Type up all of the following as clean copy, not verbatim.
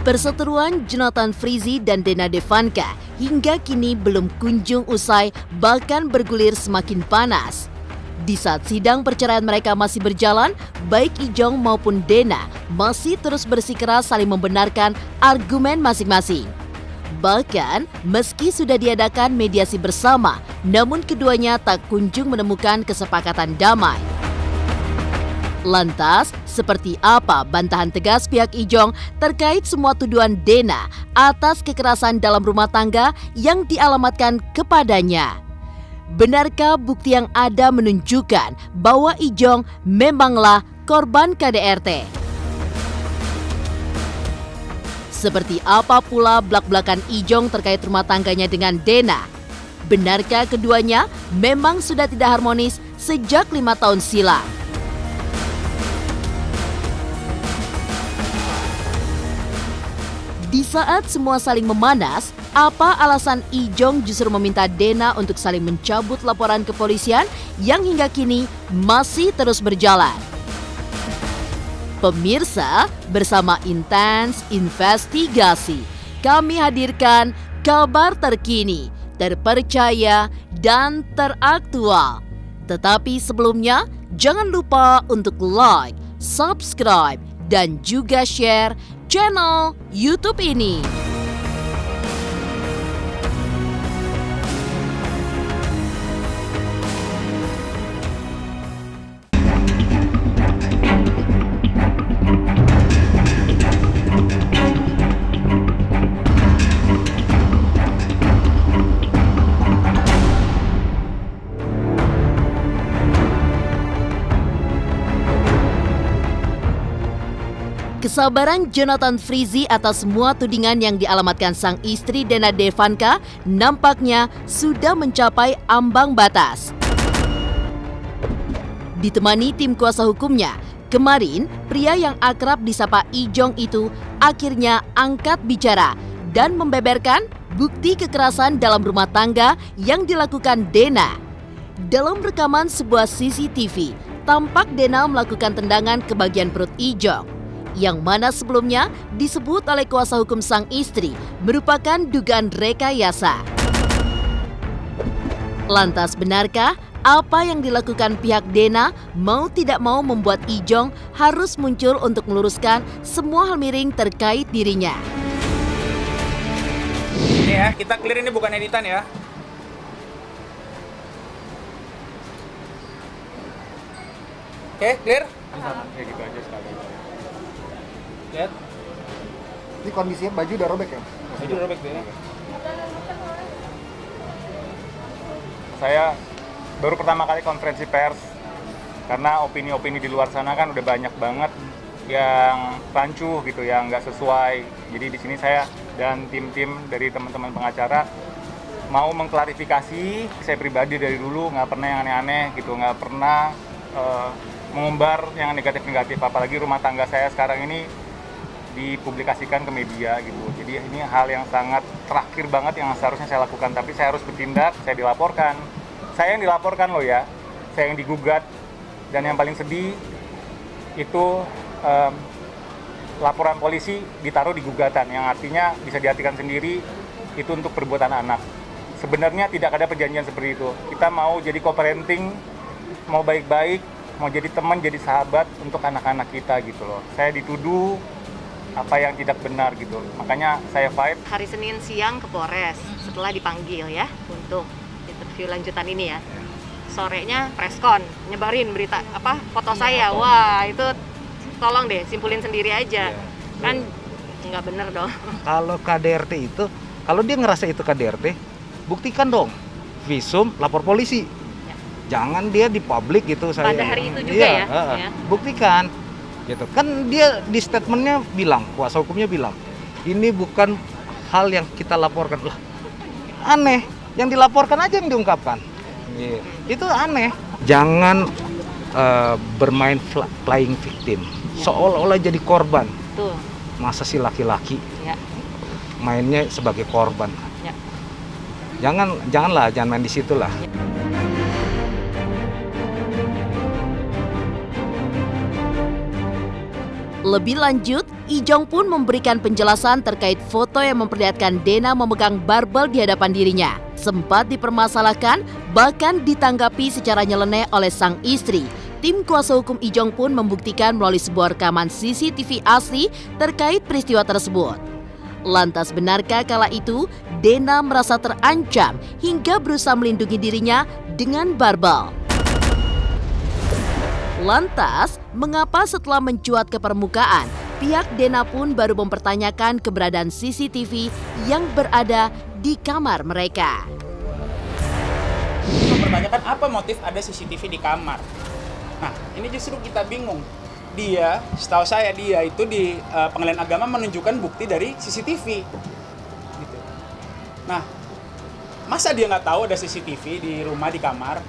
Perseteruan Jonathan Frizzy dan Dena Devanka hingga kini belum kunjung usai, bahkan bergulir semakin panas. Di saat sidang perceraian mereka masih berjalan, baik Ijong maupun Dena masih terus bersikeras saling membenarkan argumen masing-masing. Bahkan, meski sudah diadakan mediasi bersama, namun keduanya tak kunjung menemukan kesepakatan damai. Lantas, seperti apa bantahan tegas pihak Ijong terkait semua tuduhan Dena atas kekerasan dalam rumah tangga yang dialamatkan kepadanya? Benarkah bukti yang ada menunjukkan bahwa Ijong memanglah korban KDRT? Seperti apa pula blak-blakan Ijong terkait rumah tangganya dengan Dena? Benarkah keduanya memang sudah tidak harmonis sejak 5 tahun silam? Di saat semua saling memanas, apa alasan Ijong justru meminta Dena untuk saling mencabut laporan kepolisian yang hingga kini masih terus berjalan? Pemirsa, bersama Intens Investigasi, kami hadirkan kabar terkini, terpercaya, dan teraktual. Tetapi sebelumnya, jangan lupa untuk like, subscribe, dan juga share channel YouTube ini. Kesabaran Jonathan Frizzy atas semua tudingan yang dialamatkan sang istri Dena Devanka nampaknya sudah mencapai ambang batas. Ditemani tim kuasa hukumnya, kemarin pria yang akrab disapa Ijong itu akhirnya angkat bicara dan membeberkan bukti kekerasan dalam rumah tangga yang dilakukan Dena. Dalam rekaman sebuah CCTV, tampak Dena melakukan tendangan ke bagian perut Ijong, yang mana sebelumnya disebut oleh kuasa hukum sang istri merupakan dugaan rekayasa. Lantas benarkah apa yang dilakukan pihak Dena mau tidak mau membuat Ijong harus muncul untuk meluruskan semua hal miring terkait dirinya? Ini ya, kita clear, ini bukan editan ya. Oke, clear? Kayak gitu aja sekali. Lihat, Ini kondisinya baju udah robek ya? baju robek deh. Saya baru pertama kali konferensi pers karena opini-opini di luar sana kan udah banyak banget yang rancuh gitu, yang nggak sesuai. Jadi di sini saya dan tim-tim dari teman-teman pengacara mau mengklarifikasi. Saya pribadi dari dulu nggak pernah yang aneh-aneh gitu, nggak pernah mengumbar yang negatif-negatif, apalagi rumah tangga saya sekarang ini dipublikasikan ke media gitu. Jadi ini hal yang sangat terakhir banget yang seharusnya saya lakukan, tapi saya harus bertindak. Saya dilaporkan, saya yang dilaporkan loh ya, saya yang digugat. Dan yang paling sedih itu laporan polisi ditaruh di gugatan, yang artinya bisa diartikan sendiri itu untuk perbuatan anak. Sebenarnya tidak ada perjanjian seperti itu. Kita mau jadi co-parenting, mau baik-baik, mau jadi teman, jadi sahabat untuk anak-anak kita gitu loh. Saya dituduh apa yang tidak benar gitu, makanya saya fight. Hari Senin siang ke Polres setelah dipanggil ya untuk interview lanjutan ini ya. Sorenya preskon, nyebarin berita foto saya. Wah, itu tolong deh simpulin sendiri aja. Kan nggak bener dong. Kalau KDRT itu, kalau dia ngerasa itu KDRT, buktikan dong. Visum, lapor polisi. Ya. Jangan dia di publik gitu. Pada hari itu juga ya. Buktikan. Gitu. Kan dia di statementnya bilang, kuasa hukumnya bilang, ini bukan hal yang kita laporkan. Lah, aneh. Yang dilaporkan aja yang diungkapkan. Itu aneh. Jangan bermain playing victim. Seolah-olah jadi korban. Tuh. Masa si laki-laki mainnya sebagai korban. Ya. Jangan main di situ lah. Lebih lanjut, Ijong pun memberikan penjelasan terkait foto yang memperlihatkan Dena memegang barbel di hadapan dirinya. Sempat dipermasalahkan, bahkan ditanggapi secara nyeleneh oleh sang istri. Tim kuasa hukum Ijong pun membuktikan melalui sebuah rekaman CCTV asli terkait peristiwa tersebut. Lantas benarkah kala itu Dena merasa terancam hingga berusaha melindungi dirinya dengan barbel? Lantas, mengapa setelah mencuat ke permukaan, pihak Dena pun baru mempertanyakan keberadaan CCTV yang berada di kamar mereka? Mempertanyakan apa motif ada CCTV di kamar. Nah, ini justru kita bingung. Setahu saya dia itu di Pengadilan Agama menunjukkan bukti dari CCTV. Gitu. Nah, masa dia nggak tahu ada CCTV di rumah, di kamar?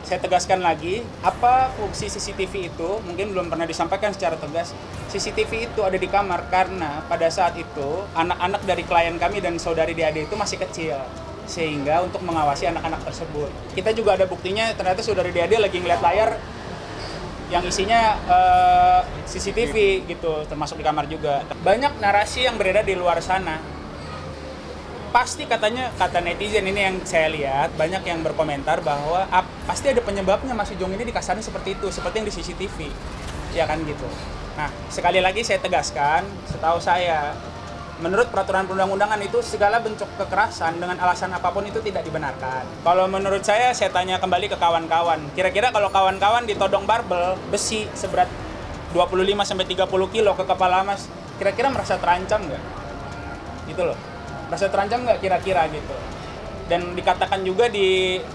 Saya tegaskan lagi, apa fungsi CCTV itu mungkin belum pernah disampaikan secara tegas. CCTV itu ada di kamar karena pada saat itu anak-anak dari klien kami dan saudari DAD itu masih kecil. Sehingga untuk mengawasi anak-anak tersebut. Kita juga ada buktinya, ternyata saudari DAD lagi ngeliat layar yang isinya CCTV gitu, termasuk di kamar juga. Banyak narasi yang beredar di luar sana. Pasti kata netizen ini yang saya lihat, banyak yang berkomentar bahwa pasti ada penyebabnya Mas Ijong ini dikasarin seperti itu, seperti yang di CCTV. Ya kan gitu. Nah, sekali lagi saya tegaskan, setahu saya, menurut peraturan perundang-undangan itu segala bentuk kekerasan dengan alasan apapun itu tidak dibenarkan. Kalau menurut saya tanya kembali ke kawan-kawan. Kira-kira kalau kawan-kawan ditodong barbel besi seberat 25-30 kilo ke kepala Mas, kira-kira merasa terancam nggak? Gitu loh. Merasa terancam nggak kira-kira gitu. Dan dikatakan juga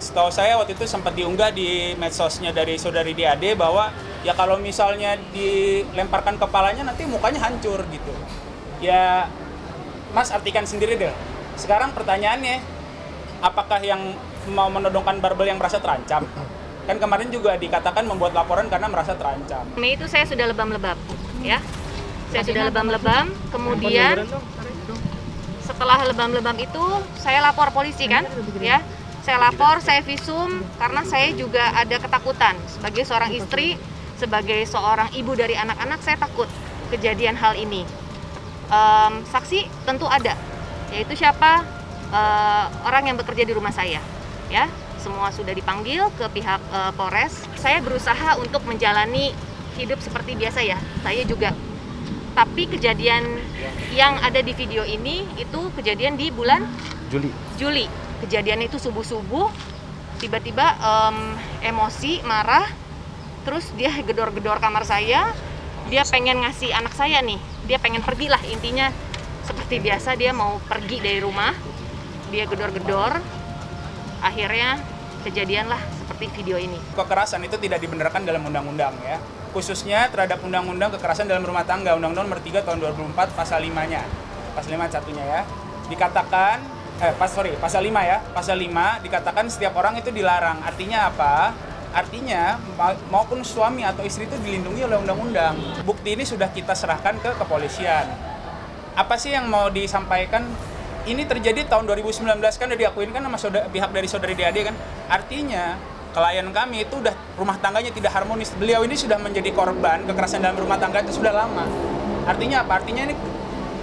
setahu saya waktu itu sempat diunggah di medsosnya dari saudari DAD bahwa ya kalau misalnya dilemparkan kepalanya nanti mukanya hancur gitu. Ya Mas artikan sendiri deh. Sekarang pertanyaannya, apakah yang mau menodongkan barbel yang merasa terancam? Kan kemarin juga dikatakan membuat laporan karena merasa terancam. Mei itu saya sudah lebam-lebam, ya. Saya sudah lebam-lebam, kemudian setelah lebam-lebam itu saya lapor polisi kan, ya. Saya lapor, saya visum karena saya juga ada ketakutan sebagai seorang istri, sebagai seorang ibu dari anak-anak, saya takut kejadian hal ini. Saksi tentu ada, yaitu siapa? Orang yang bekerja di rumah saya, ya. Semua sudah dipanggil ke pihak Polres. Saya berusaha untuk menjalani hidup seperti biasa ya. Saya juga. Tapi kejadian yang ada di video ini itu kejadian di bulan Juli. Kejadian itu subuh-subuh, tiba-tiba emosi, marah, terus dia gedor-gedor kamar saya. Dia pengen ngasih anak saya nih, dia pengen pergi lah, intinya seperti biasa dia mau pergi dari rumah. Dia gedor-gedor, akhirnya kejadianlah seperti video ini. Kekerasan itu tidak dibenarkan dalam undang-undang ya. Khususnya terhadap undang-undang kekerasan dalam rumah tangga, Undang-Undang Nomor 3 Tahun 2004 Pasal 5-nya. Pasal 5 satunya ya. Dikatakan pasal 5 ya. Pasal 5 dikatakan setiap orang itu dilarang. Artinya apa? Artinya maupun suami atau istri itu dilindungi oleh undang-undang. Bukti ini sudah kita serahkan ke kepolisian. Apa sih yang mau disampaikan? Ini terjadi tahun 2019 kan udah diakuin kan sama pihak dari saudari DAD kan. Artinya klien kami itu udah rumah tangganya tidak harmonis. Beliau ini sudah menjadi korban kekerasan dalam rumah tangga itu sudah lama. Artinya apa? Artinya ini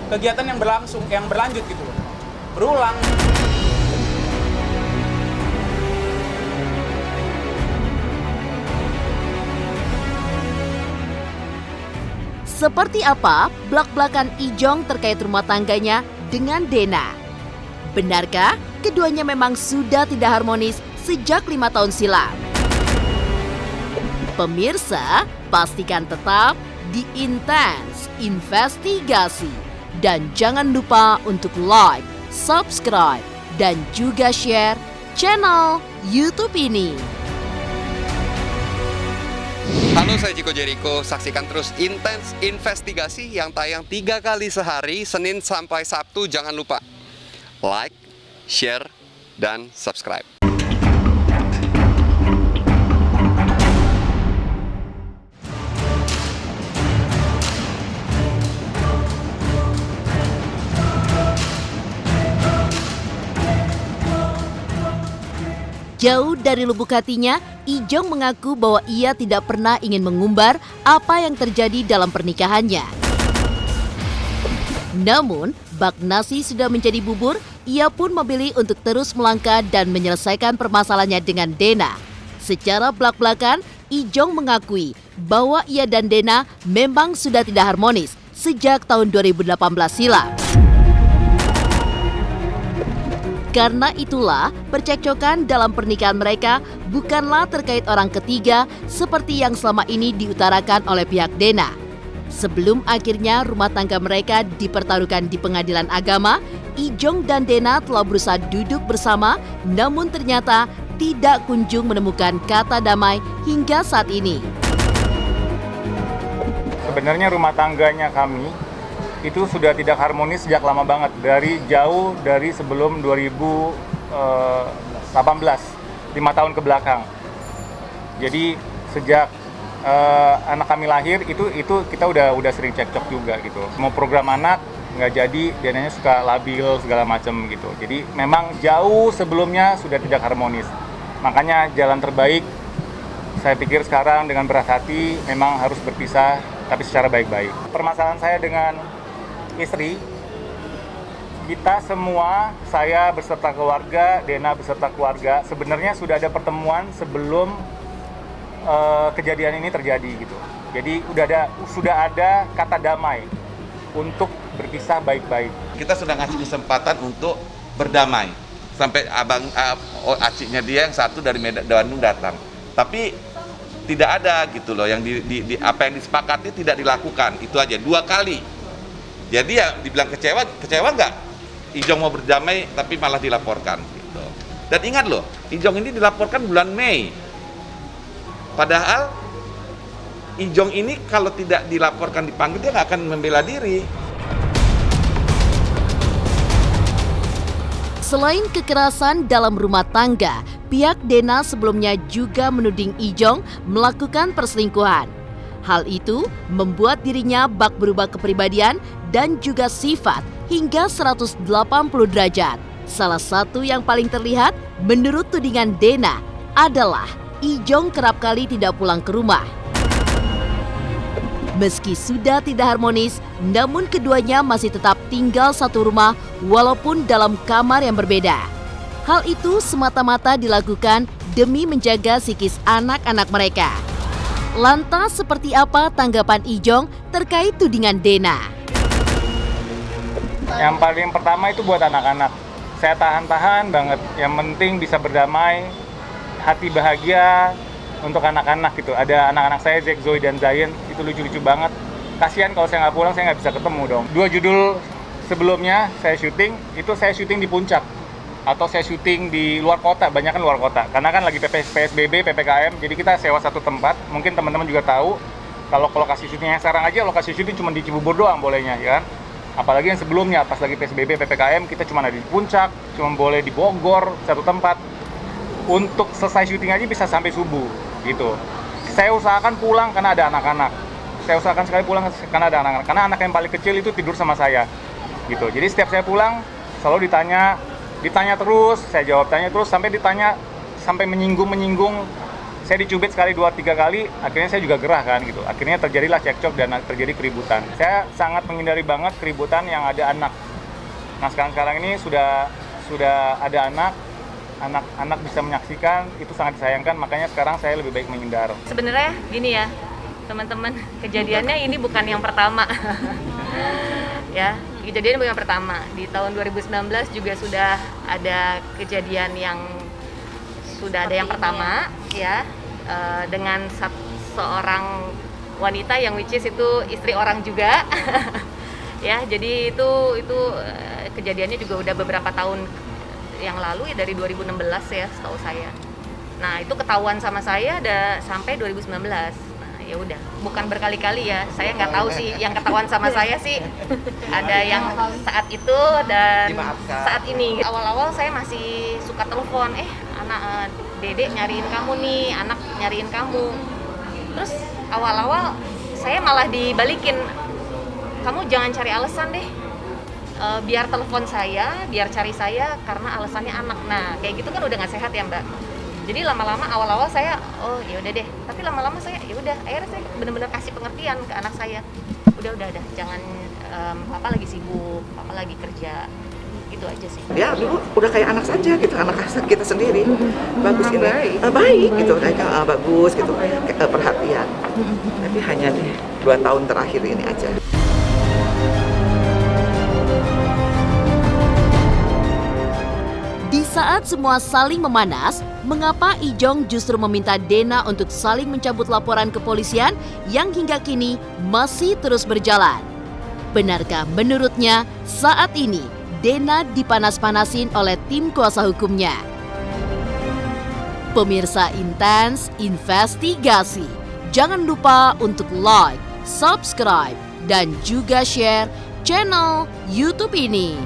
kegiatan yang berlanjut gitu loh. Berulang. Seperti apa blak-blakan Ijong terkait rumah tangganya dengan Dena? Benarkah keduanya memang sudah tidak harmonis sejak 5 tahun silam? Pemirsa, pastikan tetap di Intens Investigasi. Dan jangan lupa untuk like, subscribe, dan juga share channel YouTube ini. Halo, saya Chico Jericho. Saksikan terus Intens Investigasi yang tayang 3 kali sehari, Senin sampai Sabtu. Jangan lupa like, share, dan subscribe. Jauh dari lubuk hatinya, Ijong mengaku bahwa ia tidak pernah ingin mengumbar apa yang terjadi dalam pernikahannya. Namun, bak nasi sudah menjadi bubur, ia pun memilih untuk terus melangkah dan menyelesaikan permasalahannya dengan Dena. Secara belak-belakan, Ijong mengakui bahwa ia dan Dena memang sudah tidak harmonis sejak tahun 2018 silam. Karena itulah, percekcokan dalam pernikahan mereka bukanlah terkait orang ketiga seperti yang selama ini diutarakan oleh pihak Dena. Sebelum akhirnya rumah tangga mereka dipertaruhkan di pengadilan agama, Ijong dan Dena telah berusaha duduk bersama, namun ternyata tidak kunjung menemukan kata damai hingga saat ini. Sebenarnya rumah tangganya kami itu sudah tidak harmonis sejak lama banget, jauh dari sebelum 2018, 5 tahun ke belakang. Jadi sejak anak kami lahir itu kita udah sering cekcok juga gitu. Mau program anak nggak jadi, Denanya suka labil segala macam gitu. Jadi memang jauh sebelumnya sudah tidak harmonis. Makanya jalan terbaik saya pikir sekarang dengan berat hati memang harus berpisah, tapi secara baik-baik. Permasalahan saya dengan istri, kita semua, saya beserta keluarga, Dena beserta keluarga, sebenarnya sudah ada pertemuan sebelum kejadian ini terjadi gitu. Jadi sudah ada kata damai untuk berpisah baik-baik. Kita sudah ngasih kesempatan untuk berdamai. Sampai aciknya dia yang satu dari Bandung datang. Tapi tidak ada gitu loh yang apa yang disepakati tidak dilakukan. Itu aja 2 kali. Jadi ya dibilang kecewa nggak? Ijong mau berdamai tapi malah dilaporkan gitu. Dan ingat loh, Ijong ini dilaporkan bulan Mei. Padahal Ijong ini kalau tidak dilaporkan dipanggil dia nggak akan membela diri. Selain kekerasan dalam rumah tangga, pihak Dena sebelumnya juga menuding Ijong melakukan perselingkuhan. Hal itu membuat dirinya bak berubah kepribadian dan juga sifat hingga 180 derajat. Salah satu yang paling terlihat menurut tudingan Dena adalah Ijong kerap kali tidak pulang ke rumah. Meski sudah tidak harmonis, namun keduanya masih tetap tinggal satu rumah walaupun dalam kamar yang berbeda. Hal itu semata-mata dilakukan demi menjaga psikis anak-anak mereka. Lantas seperti apa tanggapan Ijong terkait tudingan Dena? Yang paling pertama itu buat anak-anak. Saya tahan-tahan banget, yang penting bisa berdamai, hati bahagia untuk anak-anak gitu. Ada anak-anak saya, Zack, Zoe, dan Zion, itu lucu-lucu banget. Kasihan kalau saya nggak pulang, saya nggak bisa ketemu dong. 2 judul sebelumnya saya syuting di Puncak. Atau saya syuting di luar kota, banyak kan luar kota. Karena kan lagi PSBB, PPKM, jadi kita sewa satu tempat. Mungkin teman-teman juga tahu, kalau lokasi syutingnya sekarang aja, lokasi syuting cuma di Cibubur doang bolehnya, ya kan? Apalagi yang sebelumnya, pas lagi PSBB, PPKM, kita cuma ada di Puncak, cuma boleh di Bogor, satu tempat. Untuk selesai syuting aja bisa sampai subuh, gitu. Saya usahakan pulang karena ada anak-anak. Saya usahakan sekali pulang karena ada anak-anak. Karena anak yang paling kecil itu tidur sama saya, gitu. Jadi setiap saya pulang, selalu ditanya terus, saya jawab tanya terus, sampai menyinggung. Saya dicubit sekali 2-3 kali, akhirnya saya juga gerah kan gitu. Akhirnya terjadilah cekcok dan terjadi keributan. Saya sangat menghindari banget keributan yang ada anak. Nah sekarang ini sudah ada anak bisa menyaksikan, itu sangat disayangkan, makanya sekarang saya lebih baik menghindar. Sebenarnya gini ya, teman-teman, kejadiannya ini bukan yang pertama. Ya, kejadian bukan yang pertama. Di tahun 2019 juga sudah ada kejadian yang sudah ada yang pertama ya, dengan seorang wanita yang which is itu istri orang juga. Ya, jadi itu kejadiannya juga udah beberapa tahun yang lalu ya, dari 2016 ya setahu saya. Nah, itu ketahuan sama saya ada sampai 2019. Ya udah, bukan berkali-kali ya, saya nggak tahu sih yang ketahuan sama saya sih ada yang saat itu dan saat ini. Awal-awal saya masih suka telepon, anak dedek nyariin kamu nih, anak nyariin kamu. Terus awal-awal saya malah dibalikin, kamu jangan cari alasan deh, biar telepon saya, biar cari saya karena alasannya anak. Nah kayak gitu kan udah nggak sehat ya Mbak. Jadi lama-lama awal-awal saya, oh ya udah deh. Tapi lama-lama saya ya udah, akhirnya saya benar-benar kasih pengertian ke anak saya. udah jangan papa lagi sibuk, papa lagi kerja, gitu aja sih. Ya dulu udah kayak anak saja gitu, anak kita sendiri. Bagus ini, baik gitu, mereka bagus gitu, perhatian. Tapi hanya di 2 tahun terakhir ini aja. Di saat semua saling memanas, mengapa Ijong justru meminta Dena untuk saling mencabut laporan kepolisian yang hingga kini masih terus berjalan? Benarkah menurutnya saat ini Dena dipanas-panasin oleh tim kuasa hukumnya? Pemirsa Intens Investigasi, jangan lupa untuk like, subscribe, dan juga share channel YouTube ini.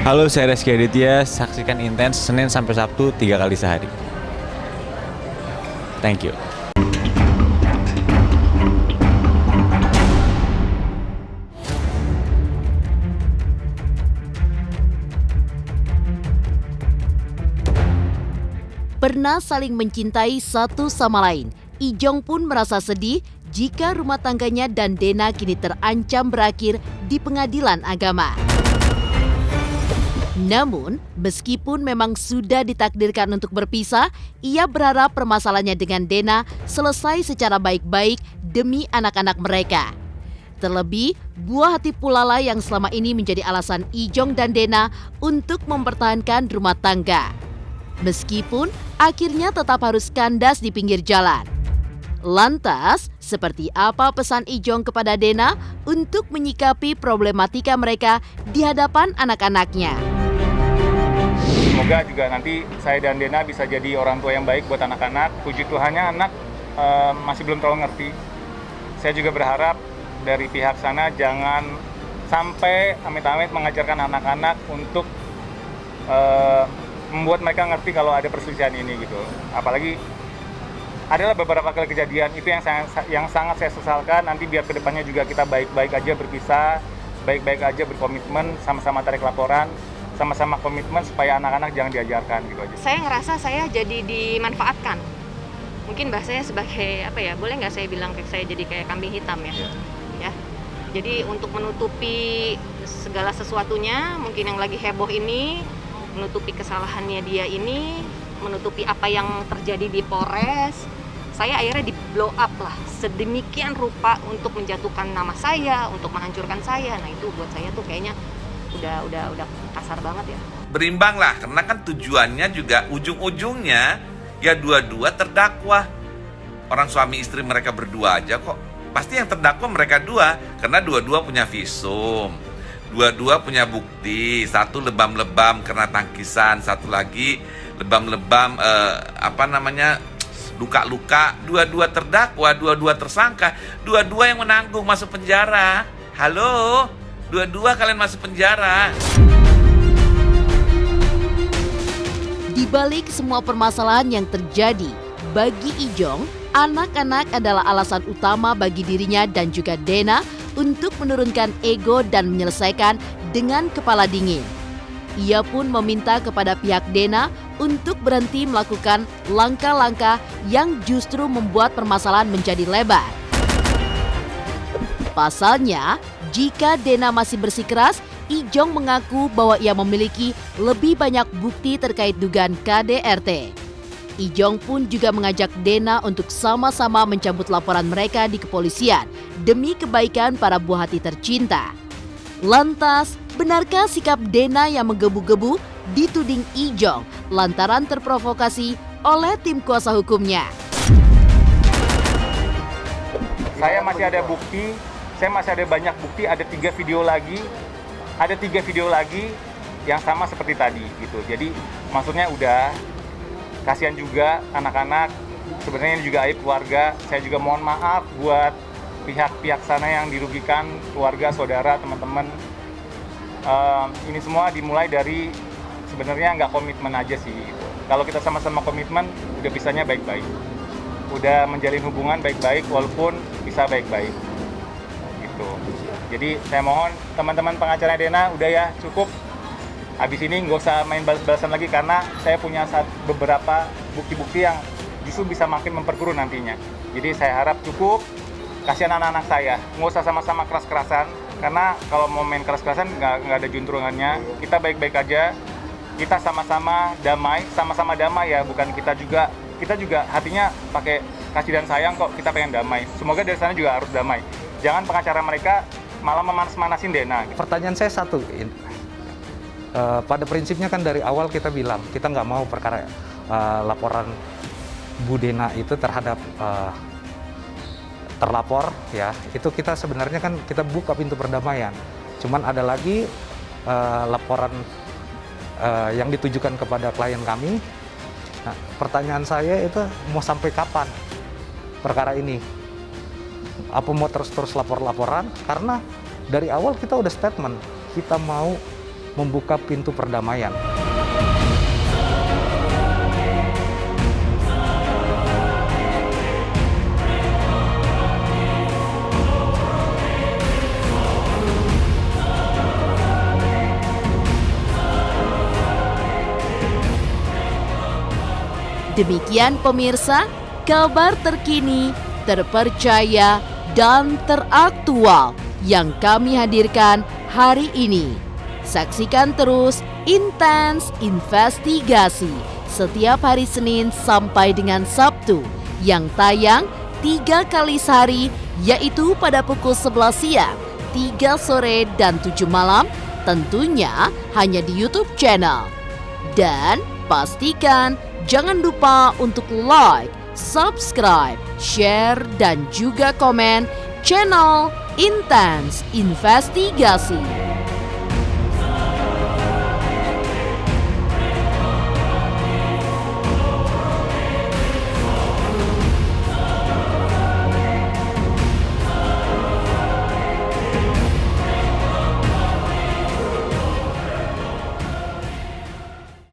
Halo, saya Reski Aditya. Saksikan Intens Senin sampai Sabtu 3 kali sehari. Thank you. Pernah saling mencintai satu sama lain, Ijong pun merasa sedih jika rumah tangganya dan Dena kini terancam berakhir di pengadilan agama. Namun, meskipun memang sudah ditakdirkan untuk berpisah, ia berharap permasalahannya dengan Dena selesai secara baik-baik demi anak-anak mereka. Terlebih, buah hati pula lah yang selama ini menjadi alasan Ijong dan Dena untuk mempertahankan rumah tangga. Meskipun akhirnya tetap harus kandas di pinggir jalan. Lantas, seperti apa pesan Ijong kepada Dena untuk menyikapi problematika mereka di hadapan anak-anaknya? Semoga juga nanti saya dan Dena bisa jadi orang tua yang baik buat anak-anak. Puji Tuhannya anak masih belum terlalu ngerti. Saya juga berharap dari pihak sana jangan sampai amit-amit mengajarkan anak-anak untuk membuat mereka ngerti kalau ada perselisihan ini gitu. Apalagi adalah beberapa kali kejadian itu yang sangat saya sesalkan. Nanti biar kedepannya juga kita baik-baik aja berpisah, baik-baik aja berkomitmen, sama-sama tarik laporan, sama-sama komitmen supaya anak-anak jangan diajarkan gitu aja. Saya ngerasa saya jadi dimanfaatkan. Mungkin bahasanya sebagai apa ya? Boleh nggak saya bilang saya jadi kayak kambing hitam ya? Ya. Jadi untuk menutupi segala sesuatunya, mungkin yang lagi heboh ini, menutupi kesalahannya dia ini, menutupi apa yang terjadi di Polres, saya akhirnya di blow up lah sedemikian rupa untuk menjatuhkan nama saya, untuk menghancurkan saya. Nah itu buat saya tuh kayaknya udah kasar banget ya. Berimbang lah, karena kan tujuannya juga ujung-ujungnya ya dua-dua terdakwa. Orang suami istri mereka berdua aja kok. Pasti yang terdakwa mereka dua, karena dua-dua punya visum. Dua-dua punya bukti, satu lebam-lebam karena tangkisan, satu lagi lebam-lebam luka-luka. Dua-dua terdakwa, dua-dua tersangka, dua-dua yang menanggung masuk penjara. Halo, dua-dua kalian masuk penjara. Di balik semua permasalahan yang terjadi, bagi Ijong, anak-anak adalah alasan utama bagi dirinya dan juga Dena untuk menurunkan ego dan menyelesaikan dengan kepala dingin. Ia pun meminta kepada pihak Dena untuk berhenti melakukan langkah-langkah yang justru membuat permasalahan menjadi lebar. Pasalnya, jika Dena masih bersikeras, Ijong mengaku bahwa ia memiliki lebih banyak bukti terkait dugaan KDRT. Ijong pun juga mengajak Dena untuk sama-sama mencabut laporan mereka di kepolisian demi kebaikan para buah hati tercinta. Lantas, benarkah sikap Dena yang menggebu-gebu dituding Ijong lantaran terprovokasi oleh tim kuasa hukumnya? Saya masih ada bukti, saya masih ada banyak bukti, ada 3 video lagi yang sama seperti tadi gitu. Jadi maksudnya udah, kasihan juga anak-anak, sebenarnya ini juga aib keluarga. Saya juga mohon maaf buat pihak-pihak sana yang dirugikan, keluarga, saudara, teman-teman. Ini semua dimulai dari sebenarnya nggak komitmen aja sih gitu. Kalau kita sama-sama komitmen, udah bisanya baik-baik, udah menjalin hubungan baik-baik walaupun bisa baik-baik gitu. Jadi saya mohon teman-teman pengacara Dena, udah ya, cukup. Habis ini nggak usah main balas-balasan lagi, karena saya punya beberapa bukti-bukti yang justru bisa makin memperkeruh nantinya. Jadi saya harap cukup, kasihan anak-anak saya, nggak usah sama-sama keras-kerasan, karena kalau mau main keras-kerasan nggak ada juntrungannya. Kita baik-baik aja, kita sama-sama damai ya, bukan kita juga hatinya pakai kasih dan sayang kok, kita pengen damai. Semoga dari sana juga harus damai. Jangan pengacara mereka malah memanas-manasin Dena. Pertanyaan saya satu, pada prinsipnya kan dari awal kita bilang kita nggak mau perkara laporan Bu Dena itu terhadap terlapor ya, itu kita sebenarnya kan kita buka pintu perdamaian. Cuman ada lagi laporan yang ditujukan kepada klien kami. Nah, pertanyaan saya itu mau sampai kapan perkara ini? Apa mau terus lapor-laporan? Karena dari awal kita udah statement, kita mau membuka pintu perdamaian. Demikian pemirsa, kabar terkini, terpercaya, dan teraktual yang kami hadirkan hari ini. Saksikan terus Intens Investigasi setiap hari Senin sampai dengan Sabtu yang tayang 3 kali sehari, yaitu pada pukul 11 siang, 3 sore, dan 7 malam, tentunya hanya di YouTube channel. Dan pastikan jangan lupa untuk like, subscribe, share, dan juga komen channel Intens Investigasi.